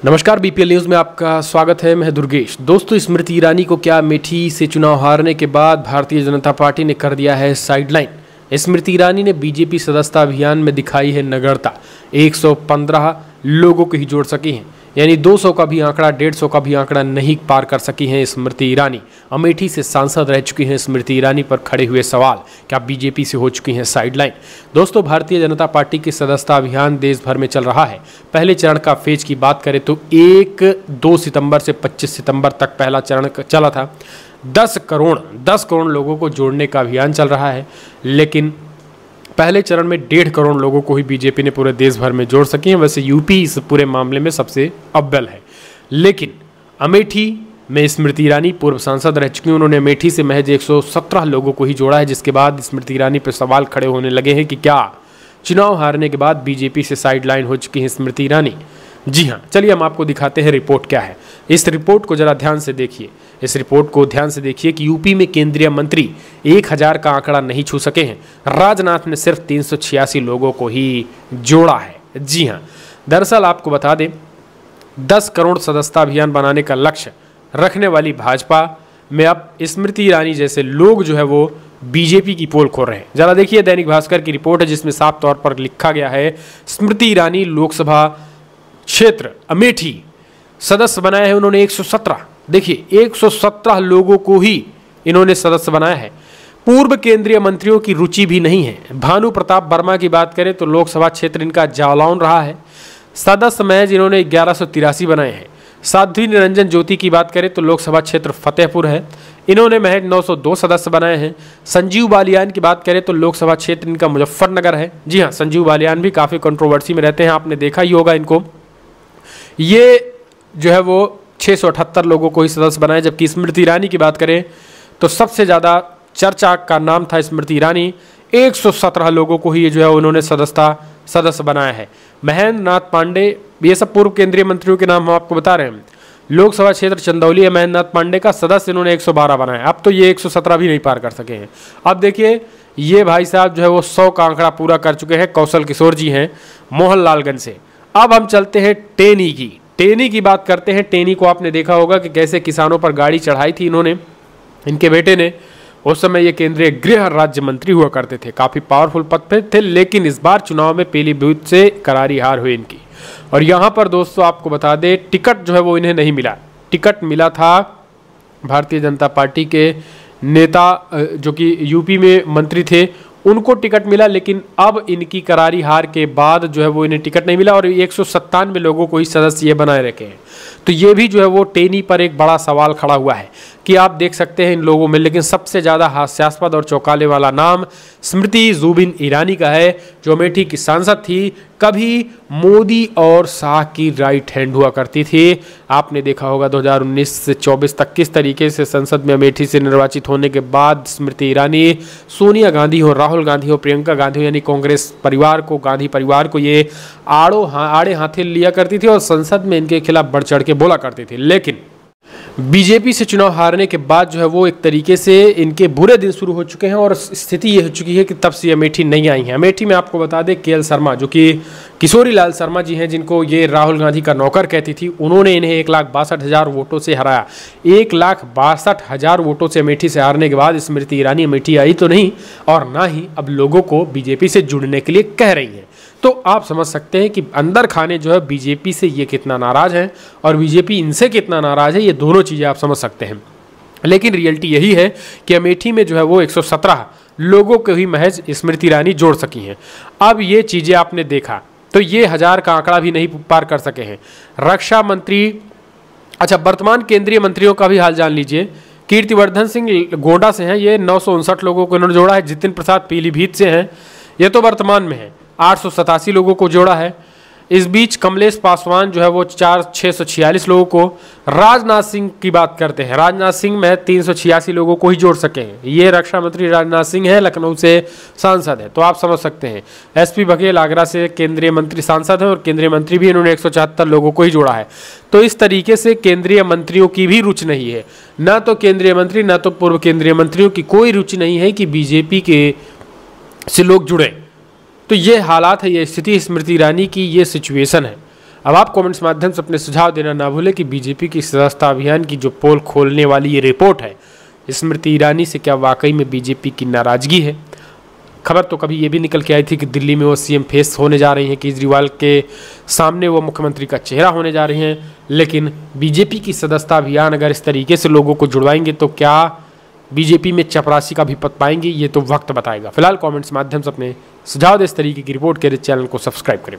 नमस्कार, BPL news में आपका स्वागत है। मैं दुर्गेश। दोस्तों, स्मृति ईरानी को क्या अमेठी से चुनाव हारने के बाद भारतीय जनता पार्टी ने कर दिया है साइडलाइन। स्मृति ईरानी ने बीजेपी सदस्यता अभियान में दिखाई है नगरता। 115 लोगों को ही जोड़ सकी हैं, यानी 200 का भी आंकड़ा, 150 का भी आंकड़ा नहीं पार कर सकी हैं स्मृति ईरानी। अमेठी से सांसद रह चुकी हैं स्मृति ईरानी पर खड़े हुए सवाल, क्या बीजेपी से हो चुकी हैं साइडलाइन। दोस्तों, भारतीय जनता पार्टी की सदस्यता अभियान देश भर में चल रहा है। पहले चरण का फेज की बात करें तो 2 सितंबर से 25 सितंबर तक पहला चरण चला था। 10 करोड़ लोगों को जोड़ने का अभियान चल रहा है, लेकिन पहले चरण में 1.5 करोड़ लोगों को ही बीजेपी ने पूरे देश भर में जोड़ सकी है। वैसे यूपी इस पूरे मामले में सबसे अव्वल है, लेकिन अमेठी में स्मृति ईरानी पूर्व सांसद रह चुकी हैं। उन्होंने अमेठी से महज 117 लोगों को ही जोड़ा है, जिसके बाद स्मृति ईरानी पर सवाल खड़े होने लगे हैं कि क्या चुनाव हारने के बाद बीजेपी से साइडलाइन हो चुकी हैं स्मृति ईरानी। जी हाँ, चलिए हम आपको दिखाते हैं रिपोर्ट क्या है। इस रिपोर्ट को जरा ध्यान से देखिए। इस रिपोर्ट को ध्यान से देखिए कि यूपी में केंद्रीय मंत्री 1000 का आंकड़ा नहीं छू सके हैं। राजनाथ ने सिर्फ 386 लोगों को ही जोड़ा है। जी हाँ, दरअसल आपको बता दें, 10 करोड़ सदस्यता अभियान बनाने का लक्ष्य रखने वाली भाजपा में अब स्मृति ईरानी जैसे लोग जो है वो बीजेपी की पोल खोल रहे हैं। जरा देखिए, दैनिक भास्कर की रिपोर्ट है जिसमें साफ तौर पर लिखा गया है, स्मृति ईरानी लोकसभा क्षेत्र अमेठी सदस्य बनाया है उन्होंने 117। देखिए, 117 लोगों को ही इन्होंने सदस्य बनाया है। पूर्व केंद्रीय मंत्रियों की रुचि भी नहीं है। भानु प्रताप वर्मा की बात करें तो लोकसभा क्षेत्र इनका जालौन रहा है। सदस्य महज इन्होंने 1183 बनाए हैं। साध्वी निरंजन ज्योति की बात करें तो लोकसभा क्षेत्र फतेहपुर है, इन्होंने महज 902 सदस्य बनाए हैं। संजीव बालियान की बात करें तो लोकसभा क्षेत्र इनका मुजफ्फरनगर है। जी हाँ, संजीव बालियान भी काफ़ी कंट्रोवर्सी में रहते हैं, आपने देखा ही होगा इनको। ये जो है वो 678 लोगों को ही सदस्य बनाए, जबकि स्मृति ईरानी की बात करें तो सबसे ज़्यादा चर्चा का नाम था स्मृति ईरानी। 117 लोगों को ही जो है उन्होंने सदस्य बनाया है। महेंद्र नाथ पांडे, ये सब पूर्व केंद्रीय मंत्रियों के नाम हम आपको बता रहे हैं। लोकसभा क्षेत्र चंदौली है महेंद्र नाथ पांडे का, सदस्य इन्होंने 112 बनाए। अब तो ये 117 भी नहीं पार कर सके हैं। अब देखिए, ये भाई साहब जो है वो 100 का आंकड़ा पूरा कर चुके हैं। कौशल किशोर जी हैं मोहनलालगंज से। अब हम चलते हैं टेनी की बात करते हैं। टेनी को आपने देखा होगा कि कैसे किसानों पर गाड़ी चढ़ाई थी इन्होंने, इनके बेटे ने। उस समय ये केंद्रीय गृह राज्य मंत्री हुआ करते थे, काफ़ी पावरफुल पद पे थे, लेकिन इस बार चुनाव में पीलीभीत से करारी हार हुई इनकी। और यहाँ पर दोस्तों आपको बता दें, टिकट जो है वो इन्हें नहीं मिला। टिकट मिला था भारतीय जनता पार्टी के नेता जो कि यूपी में मंत्री थे, उनको टिकट मिला, लेकिन अब इनकी करारी हार के बाद जो है वो इन्हें टिकट नहीं मिला और 197 लोगों को ही सदस्य ये बनाए रखे हैं। तो ये भी जो है वो टेनी पर एक बड़ा सवाल खड़ा हुआ है कि आप देख सकते हैं इन लोगों में, लेकिन सबसे ज़्यादा हास्यास्पद और चौंकाने वाला नाम स्मृति जुबिन ईरानी का है, जो अमेठी की सांसद थी। कभी मोदी और शाह की राइट हैंड हुआ करती थी। आपने देखा होगा 2019 से 24 तक किस तरीके से संसद में अमेठी से निर्वाचित होने के बाद स्मृति ईरानी सोनिया गांधी हो, राहुल गांधी हो, प्रियंका गांधी हो, यानी कांग्रेस परिवार को, गांधी परिवार को ये आड़े हाथे लिया करती थी और संसद में इनके खिलाफ बढ़ चढ़ के बोला करती थी। लेकिन बीजेपी से चुनाव हारने के बाद जो है वो एक तरीके से इनके बुरे दिन शुरू हो चुके हैं और स्थिति ये हो चुकी है कि तब से अमेठी नहीं आई हैं। अमेठी में आपको बता दें, केएल शर्मा जो कि किशोरी लाल शर्मा जी हैं, जिनको ये राहुल गांधी का नौकर कहती थी, उन्होंने इन्हें 1,62,000 वोटों से हराया। 1,62,000 वोटों से अमेठी से हारने के बाद स्मृति ईरानी अमेठी आई तो नहीं, और ना ही अब लोगों को बीजेपी से जुड़ने के लिए कह रही हैं। तो आप समझ सकते हैं कि अंदर खाने जो है बीजेपी से ये कितना नाराज है और बीजेपी इनसे कितना नाराज है, ये दोनों चीज़ें आप समझ सकते हैं। लेकिन रियलिटी यही है कि अमेठी में जो है वो 117 लोगों को ही महज स्मृति ईरानी जोड़ सकी हैं। अब ये चीज़ें आपने देखा तो ये 1000 का आंकड़ा भी नहीं पार कर सके हैं। रक्षा मंत्री, अच्छा वर्तमान केंद्रीय मंत्रियों का भी हाल जान लीजिए। कीर्तिवर्धन सिंह गोंडा से हैं, ये 959 लोगों को इन्होंने जोड़ा है। जितिन प्रसाद पीलीभीत से हैं, ये तो वर्तमान में है, 887 लोगों को जोड़ा है। इस बीच कमलेश पासवान जो है वो 646 लोगों को। राजनाथ सिंह की बात करते हैं, राजनाथ सिंह में 386 लोगों को ही जोड़ सके हैं। ये रक्षा मंत्री राजनाथ सिंह है, लखनऊ से सांसद है, तो आप समझ सकते हैं। एसपी बघेल आगरा से केंद्रीय मंत्री सांसद है और केंद्रीय मंत्री भी इन्होंने 174 लोगों को ही जोड़ा है। तो इस तरीके से केंद्रीय मंत्रियों की भी रुचि नहीं है, ना तो केंद्रीय मंत्री ना तो पूर्व केंद्रीय मंत्रियों की कोई रुचि नहीं है कि बीजेपी के से लोग जुड़े। तो ये हालात है, ये स्थिति स्मृति ईरानी की, ये सिचुएशन है। अब आप कमेंट्स माध्यम से अपने सुझाव देना ना भूलें कि बीजेपी की सदस्यता अभियान की जो पोल खोलने वाली ये रिपोर्ट है स्मृति ईरानी से क्या वाकई में बीजेपी की नाराजगी है। खबर तो कभी ये भी निकल के आई थी कि दिल्ली में वो सीएम फेस होने जा रही हैं, केजरीवाल के सामने वो मुख्यमंत्री का चेहरा होने जा रही हैं, लेकिन बीजेपी की सदस्यता अभियान अगर इस तरीके से लोगों को जुड़वाएंगे तो क्या बीजेपी में चपरासी का भी पद पाएंगे, ये तो वक्त बताएगा। फिलहाल कमेंट्स माध्यम से अपने सुझाव दे इस तरीके की रिपोर्ट के लिए चैनल को सब्सक्राइब करें।